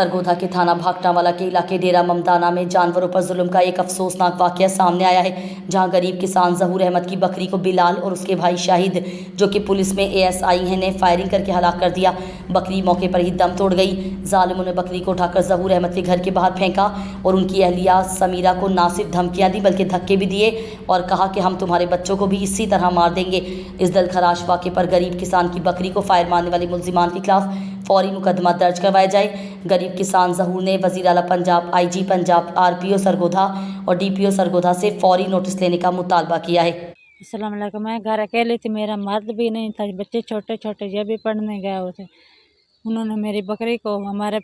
सरगोधा के थाना भाकटावाला के इलाके डेरा ममदाना में जानवरों पर जुल्म का एक अफसोसनाक वाकया सामने आया है, जहां गरीब किसान जहूर अहमद की बकरी को बिलाल और उसके भाई शाहिद, जो कि पुलिस में एएसआई हैं, ने फायरिंग करके हलाक कर दिया। बकरी मौके पर ही दम तोड़ गई। जालिमों ने बकरी को उठाकर जहूर अहमद के घर के बाहर फेंका और उनकी अहलिया समीरा को ना सिर्फ धमकियां दी बल्कि धक्के भी दिए और कहा कि हम तुम्हारे बच्चों को भी इसी तरह मार देंगे। इस दिलखराश वाक़े पर गरीब किसान की बकरी को फायर मारने वाले मुल्जिमान के खिलाफ फौरी मुकदमा दर्ज करवाया जाए। गरीब किसान जहूर ने वज़ीर आला पंजाब, आईजी पंजाब, आरपीओ सरगोधा और डीपीओ सरगोधा से फौरी नोटिस लेने का मुतालबा किया है। अस्सलाम वालेकुम। मैं घर अकेली थी, मेरा मर्द भी नहीं था, बच्चे छोटे छोटे ये भी पढ़ने गए हुए थे। उन्होंने मेरी बकरी को हमारे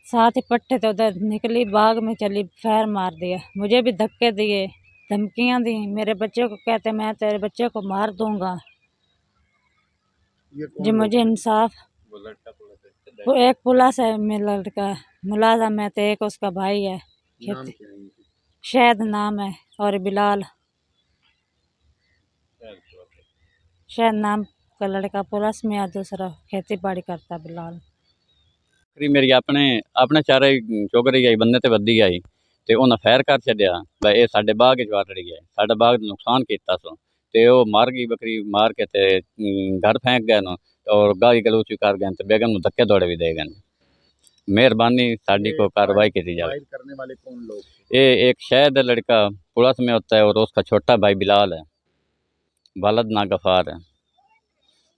साथ ही पट्टे थे, उधर निकली बाग में चली, फायर मार दिया। मुझे भी धक्के दिए, धमकियां दी। मेरे बच्चे को कहते मैं तेरे बच्चे को मार दूंगा। जी मुझे इंसाफ। वो एक पुलिस है, मेरा लड़का मुलाजम है, तो एक उसका भाई है, शायद नाम है, और बिलाल शायद नाम का लड़का पुलिस में है, दूसरा खेती बाड़ी करता है बिलाल। मेरी अपने चारे चुग रही आई, बंदे ते वधी आई ते उन्हें फैर कर छड्या भाई ये साडे बाग च वड़ रही है, साडा बाग दा नुकसान कीता सो ते वो मार गई बकरी, मार के ते घर फेंक गए न और गाली गलोच भी कर गए ते बेगम नूं धक्के दौड़े भी दे गए। मेहरबानी साडी को कार्रवाई की जाए। करने वाले कौन लोग? ये एक शहद लड़का पुलिस में होता है और उसका छोटा भाई बिलाल है, वालद ना गफार है।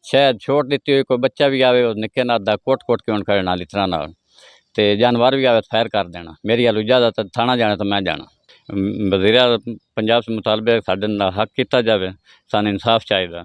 शायद छोड़ देती हुई कोई बच्चा भी आवे और निक्के ना दा कोट कोट के खड़े नाल इतना नाल ते जानवर भी आवे फायर कर देना। मेरी हालू इजाजत थाना जाना तो मैं जाना। वज़ीर पंजाब से मुतालबे साडे नाल हक किया जाए, सानू इंसाफ चाहिए।